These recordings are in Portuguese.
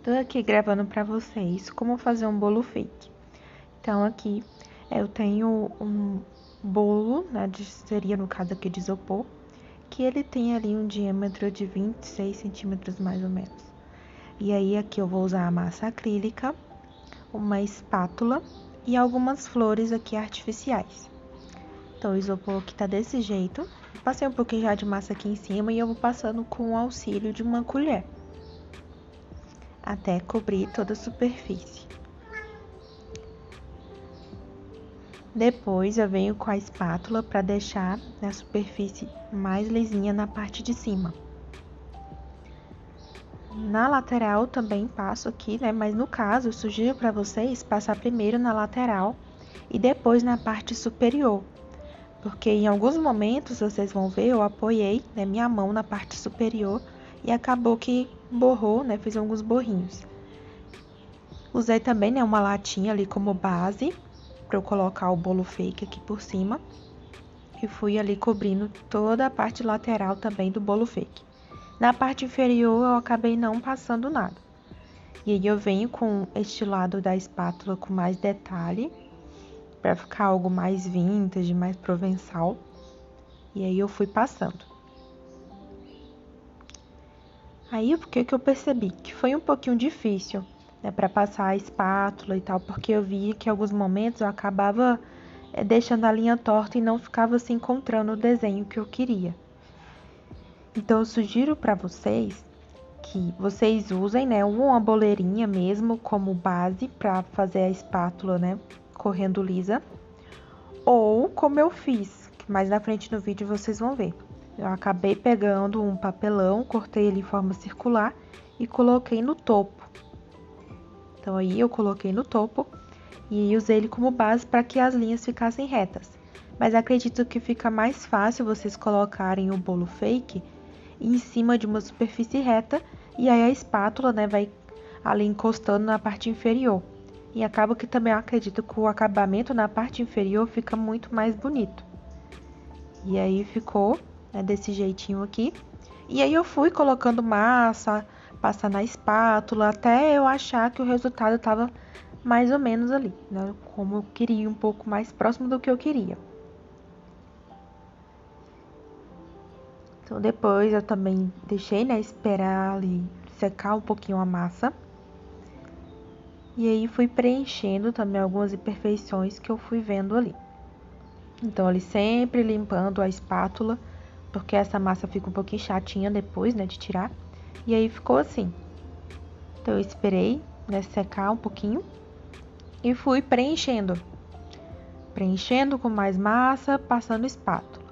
Tô aqui gravando pra vocês como fazer um bolo fake. Então aqui eu tenho um bolo, né, seria no caso aqui de isopor, que ele tem ali um diâmetro de 26 centímetros mais ou menos. E aí aqui eu vou usar a massa acrílica, uma espátula e algumas flores aqui artificiais. Então o isopor aqui tá desse jeito. Passei um pouquinho já de massa aqui em cima e eu vou passando com o auxílio de uma colher, até cobrir toda a superfície. Depois eu venho com a espátula para deixar a superfície mais lisinha na parte de cima. Na lateral também passo aqui, né? Mas no caso, eu sugiro para vocês passar primeiro na lateral e depois na parte superior. Porque em alguns momentos, vocês vão ver, eu apoiei, né, minha mão na parte superior e acabou que borrou, né? Fiz alguns borrinhos. Usei também, né, uma latinha ali como base para eu colocar o bolo fake aqui por cima. E fui ali cobrindo toda a parte lateral também do bolo fake. Na parte inferior eu acabei não passando nada. E aí eu venho com este lado da espátula com mais detalhe, para ficar algo mais vintage, mais provençal. E aí eu fui passando. Aí o que eu percebi? Que foi um pouquinho difícil, né, para passar a espátula e tal, porque eu vi que em alguns momentos eu acabava deixando a linha torta e não ficava se encontrando o desenho que eu queria. Então eu sugiro para vocês que vocês usem, né, uma boleirinha mesmo como base para fazer a espátula, né, correndo lisa, ou como eu fiz, que mais na frente no vídeo vocês vão ver. Eu acabei pegando um papelão, cortei ele em forma circular e coloquei no topo. Então aí eu coloquei no topo e usei ele como base para que as linhas ficassem retas. Mas acredito que fica mais fácil vocês colocarem o bolo fake em cima de uma superfície reta e aí a espátula, né, vai ali encostando na parte inferior. E acaba que também eu acredito que o acabamento na parte inferior fica muito mais bonito. E aí ficou, né, desse jeitinho aqui. E aí eu fui colocando massa, passando na espátula, até eu achar que o resultado estava mais ou menos ali, né, como eu queria, um pouco mais próximo do que eu queria. Então depois eu também deixei, né, esperar ali secar um pouquinho a massa. E aí fui preenchendo também algumas imperfeições que eu fui vendo ali. Então ali sempre limpando a espátula, porque essa massa fica um pouquinho chatinha depois, né, de tirar. E aí ficou assim. Então eu esperei, né, secar um pouquinho e fui preenchendo. Preenchendo com mais massa, passando espátula.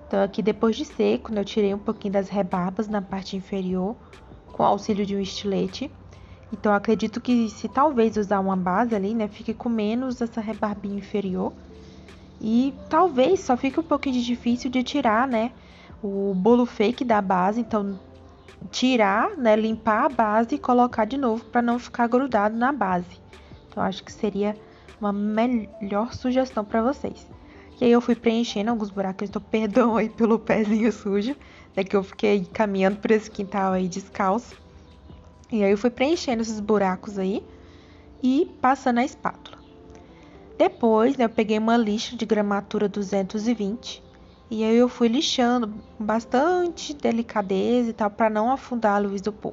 Então aqui depois de seco, né, eu tirei um pouquinho das rebarbas na parte inferior com o auxílio de um estilete. Então eu acredito que se talvez usar uma base ali, né, fique com menos essa rebarbinha inferior. E talvez só fique um pouquinho difícil de tirar, né, o bolo fake da base. Então tirar, né, limpar a base e colocar de novo para não ficar grudado na base. Então acho que seria uma melhor sugestão para vocês. E aí eu fui preenchendo alguns buracos, então perdão aí pelo pezinho sujo, né, que eu fiquei caminhando por esse quintal aí descalço. E aí eu fui preenchendo esses buracos aí e passando a espátula. Depois, né, eu peguei uma lixa de gramatura 220 e aí eu fui lixando com bastante delicadeza e tal, para não afundar a luz do isopor.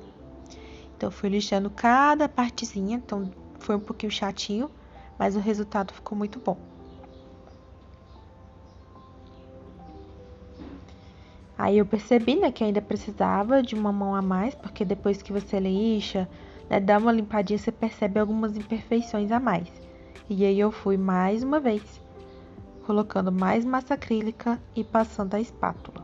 Então eu fui lixando cada partezinha, então foi um pouquinho chatinho, mas o resultado ficou muito bom. Aí eu percebi, né, que ainda precisava de uma mão a mais, porque depois que você lixa, né, dá uma limpadinha, você percebe algumas imperfeições a mais. E aí eu fui mais uma vez, colocando mais massa acrílica e passando a espátula.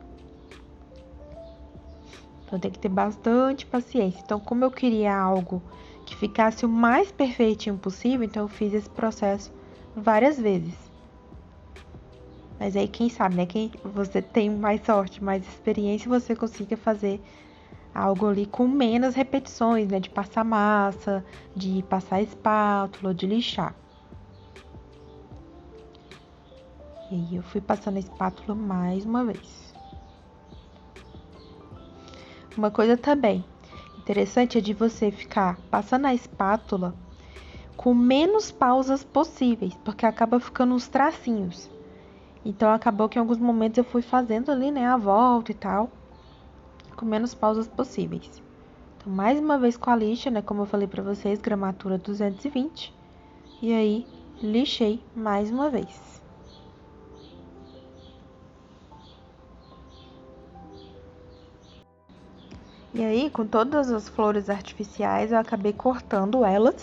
Então tem que ter bastante paciência. Então, como eu queria algo que ficasse o mais perfeitinho possível, então eu fiz esse processo várias vezes. Mas aí quem sabe, né? Quem você tem mais sorte, mais experiência, você consiga fazer algo ali com menos repetições, né? De passar massa, de passar espátula, de lixar. E aí eu fui passando a espátula mais uma vez. Uma coisa também interessante é de você ficar passando a espátula com menos pausas possíveis, porque acaba ficando uns tracinhos. Então acabou que em alguns momentos eu fui fazendo ali, né, a volta e tal, com menos pausas possíveis. Então, mais uma vez com a lixa, né, como eu falei pra vocês, gramatura 220. E aí, lixei mais uma vez. E aí, com todas as flores artificiais, eu acabei cortando elas.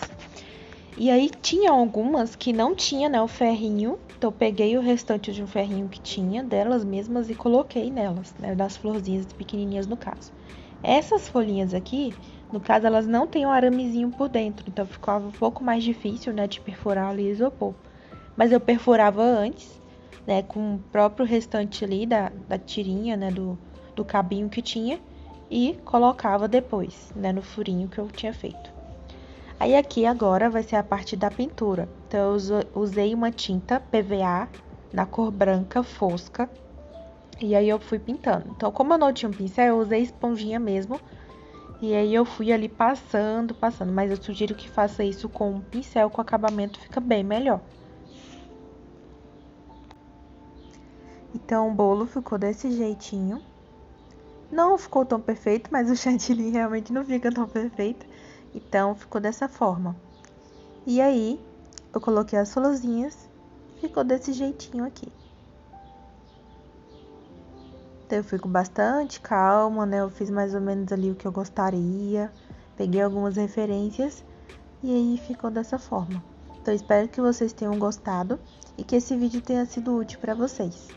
E aí, tinha algumas que não tinha, né, o ferrinho. Então, eu peguei o restante de um ferrinho que tinha delas mesmas e coloquei nelas, né, das florzinhas pequenininhas no caso. Essas folhinhas aqui, no caso, elas não têm um aramezinho por dentro, então ficava um pouco mais difícil, né, de perfurar ali o isopor. Mas eu perfurava antes, né, com o próprio restante ali da tirinha, né, do cabinho que tinha, e colocava depois, né, no furinho que eu tinha feito. Aí aqui agora vai ser a parte da pintura. Então eu usei uma tinta PVA na cor branca fosca, e aí eu fui pintando. Então, como eu não tinha um pincel, eu usei esponjinha mesmo. E aí eu fui ali passando. Mas eu sugiro que faça isso com um pincel, que o acabamento fica bem melhor. Então o bolo ficou desse jeitinho. Não ficou tão perfeito, mas o chantilly realmente não fica tão perfeito. Então ficou dessa forma. E aí eu coloquei as florzinhas. Ficou desse jeitinho aqui. Então eu fui com bastante calma, né? Eu fiz mais ou menos ali o que eu gostaria. Peguei algumas referências. E aí ficou dessa forma. Então espero que vocês tenham gostado e que esse vídeo tenha sido útil para vocês.